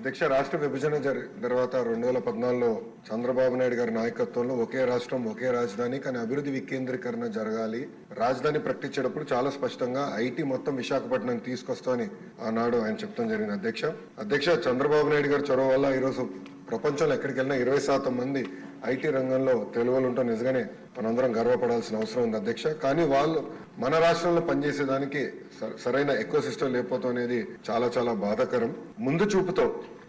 అధ్యక్ష రాష్ట్ర విభజన తర్వాత 2014లో చంద్రబాబు నాయుడు గారి నాయకత్వంలో ఒకే రాష్ట్రం ఒకే రాజధాని కానీ అభివృద్ధి వికేంద్రీకరణ జరగాలి. రాజధాని ప్రకటించేటప్పుడు చాలా స్పష్టంగా ఐటీ మొత్తం విశాఖపట్నం తీసుకొస్తామని ఆనాడు ఆయన చెప్తాం జరిగింది. అధ్యక్ష చంద్రబాబు నాయుడు గారి చొరవ వల్ల ఈరోజు ప్రపంచంలో ఎక్కడికి వెళ్ళినా 20% మంది ఐటీ రంగంలో తెలుగులు ఉంటాం. నిజంగానే మనందరం గర్వపడాల్సిన అవసరం ఉంది అధ్యక్ష. కానీ వాళ్ళు మన రాష్ట్రంలో పనిచేసేదానికి సరైన ఎకో సిస్టమ్ లేకపోవడం అనేది చాలా చాలా బాధాకరం. ముందు చూపుతో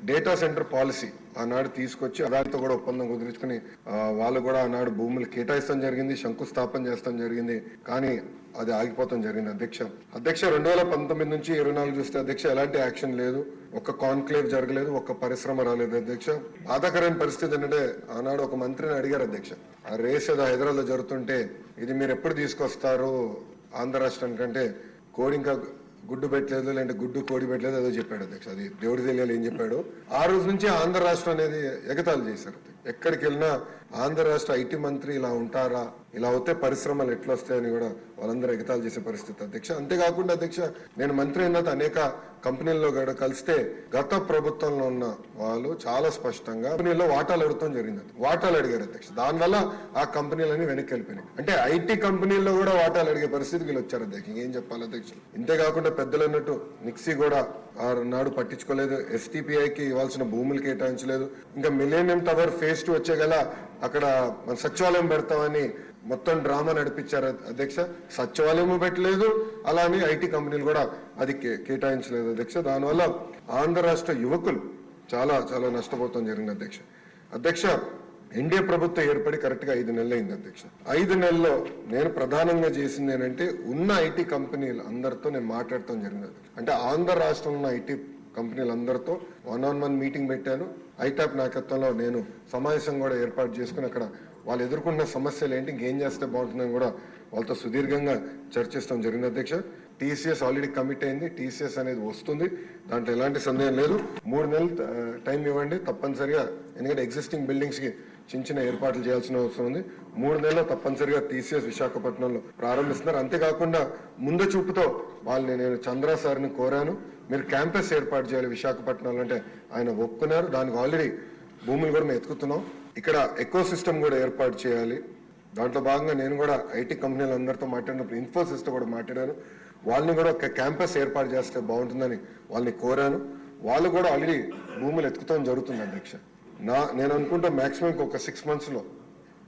డేటా సెంటర్ పాలసీ ఆనాడు తీసుకొచ్చి అదానితో కూడా ఒప్పందం కుదుర్చుకుని వాళ్ళు కూడా ఆనాడు భూములు కేటాయిస్తాం జరిగింది, శంకుస్థాపన చేస్తాం జరిగింది. కానీ అది ఆగిపోతాం జరిగింది అధ్యక్ష 2019 నుంచి 24 చూస్తే అధ్యక్ష ఎలాంటి యాక్షన్ లేదు, ఒక్క కాన్క్లేవ్ జరగలేదు, ఒక్క పరిశ్రమ రాలేదు అధ్యక్ష. బాధాకరమైన పరిస్థితి ఏంటంటే ఆనాడు ఒక మంత్రిని అడిగారు అధ్యక్ష, ఆ రేస్ ఏదో హైదరాబాద్ లో జరుగుతుంటే ఇది మీరు ఎప్పుడు తీసుకొస్తారు ఆంధ్ర రాష్ట్రానికంటే కోడి ఇంకా గుడ్డు పెట్టలేదు, లేదంటే గుడ్డు కోడి పెట్టలేదు ఏదో చెప్పాడు అధ్యక్ష. అది దేవుడి తెలియాలి ఏం చెప్పాడు. ఆ రోజు నుంచి ఆంధ్ర రాష్ట్రం అనేది ఎగతాళి చేశారు. ఎక్కడికి వెళ్ళినా ఆంధ్ర రాష్ట్ర ఐటీ మంత్రి ఇలా ఉంటారా, ఇలా అవుతే పరిశ్రమలు ఎట్లా వస్తాయని కూడా వాళ్ళందరూ ఎగతాళి చేసే పరిస్థితి అధ్యక్ష. అంతేకాకుండా అధ్యక్ష నేను మంత్రి అయిన తర్వాత అనేక కంపెనీల్లో కూడా కలిస్తే గత ప్రభుత్వంలో ఉన్న వాళ్ళు చాలా స్పష్టంగా కంపెనీలో వాటాలు అడగటం జరిగింది. వాటాలు అడిగారు అధ్యక్ష. దానివల్ల ఆ కంపెనీలన్నీ వెనక్కి వెళ్ళిపోయినాయి. అంటే ఐటీ కంపెనీల్లో కూడా వాటాలు అడిగే పరిస్థితికి వీళ్ళు వచ్చారు అధ్యక్ష. ఏం చెప్పాలి అధ్యక్ష. ఇంతేకాకుండా పెద్దలు అన్నట్టు నిక్సీ కూడా నాడు పట్టించుకోలేదు, ఎస్టీపీఐకి ఇవ్వాల్సిన భూములు కేటాయించలేదు. ఇంకా మిలేనియం టవర్ ఫేజ్ 2 వచ్చే గల అక్కడ సచివాలయం పెడతామని మొత్తం డ్రామా నడిపించారు అధ్యక్ష. సచివాలయం పెట్టలేదు, అలానే ఐటీ కంపెనీలు కూడా అది కేటాయించలేదు అధ్యక్ష. దానివల్ల ఆంధ్ర రాష్ట్ర యువకులు చాలా చాలా నష్టపోతాం జరిగింది అధ్యక్ష. ఎన్డీఏ ప్రభుత్వం ఏర్పడి కరెక్ట్ గా 5 నెలలు అయింది అధ్యక్ష. 5 నెలల్లో నేను ప్రధానంగా చేసింది ఏంటంటే ఉన్న ఐటీ కంపెనీలు అందరితో నేను మాట్లాడటం జరిగింది. అంటే ఆంధ్ర రాష్ట్రంలో ఉన్న ఐటీ కంపెనీలందరితో 1-on-1 మీటింగ్ పెట్టాను. ఐటాప్ నాయకత్వంలో నేను సమావేశం కూడా ఏర్పాటు చేసుకుని అక్కడ వాళ్ళు ఎదుర్కొన్న సమస్యలు ఏంటి, ఇంకేం చేస్తే బాగుంటుందని కూడా వాళ్ళతో సుదీర్ఘంగా చర్చిస్తాం జరిగింది అధ్యక్ష. టీసీఎస్ ఆల్రెడీ కమిట్ అయింది, టీసీఎస్ అనేది వస్తుంది, దాంట్లో ఎలాంటి సందేహం లేదు. 3 నెలలు టైం ఇవ్వండి తప్పనిసరిగా, ఎందుకంటే ఎగ్జిస్టింగ్ బిల్డింగ్స్ కి చిన్న ఏర్పాట్లు చేయాల్సిన అవసరం ఉంది. 3 నెలల్లో తప్పనిసరిగా టీసీఎస్ విశాఖపట్నంలో ప్రారంభిస్తున్నారు. అంతేకాకుండా ముందు చూపుతో వాళ్ళని నేను చంద్ర సార్ని కోరాను, మీరు క్యాంపస్ ఏర్పాటు చేయాలి విశాఖపట్నంలో అంటే ఆయన ఒప్పుకున్నారు. దానికి ఆల్రెడీ భూములు కూడా మేము ఎత్తుకుతున్నాం. ఇక్కడ ఎకో సిస్టమ్ కూడా ఏర్పాటు చేయాలి. దాంట్లో భాగంగా నేను కూడా ఐటీ కంపెనీలు అందరితో మాట్లాడినప్పుడు ఇన్ఫోసిస్ తో కూడా మాట్లాడాను. వాళ్ళని కూడా ఒక క్యాంపస్ ఏర్పాటు చేస్తే బాగుంటుందని వాళ్ళని కోరాను. వాళ్ళు కూడా ఆల్రెడీ భూములు ఎత్తుకుతాం జరుగుతుంది అధ్యక్ష. నేను అనుకుంటా మాక్సిమం ఒక 6 months లో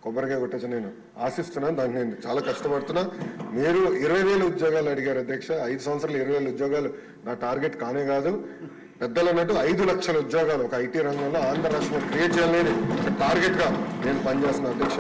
కొబ్బరికాయ కొట్టచ్చు నేను ఆశిస్తున్నాను. దానికి నేను చాలా కష్టపడుతున్నా. మీరు 20,000 ఉద్యోగాలు అడిగారు అధ్యక్ష. 5 సంవత్సరాలు 20,000 ఉద్యోగాలు నా టార్గెట్ కానే కాదు. పెద్దలు అన్నట్టు 5 లక్షల ఉద్యోగాలు ఒక ఐటీ రంగంలో ఆంధ్ర రాష్ట్రంలో క్రియేట్ చేయాలని టార్గెట్ గా నేను పనిచేస్తున్నా అధ్యక్ష.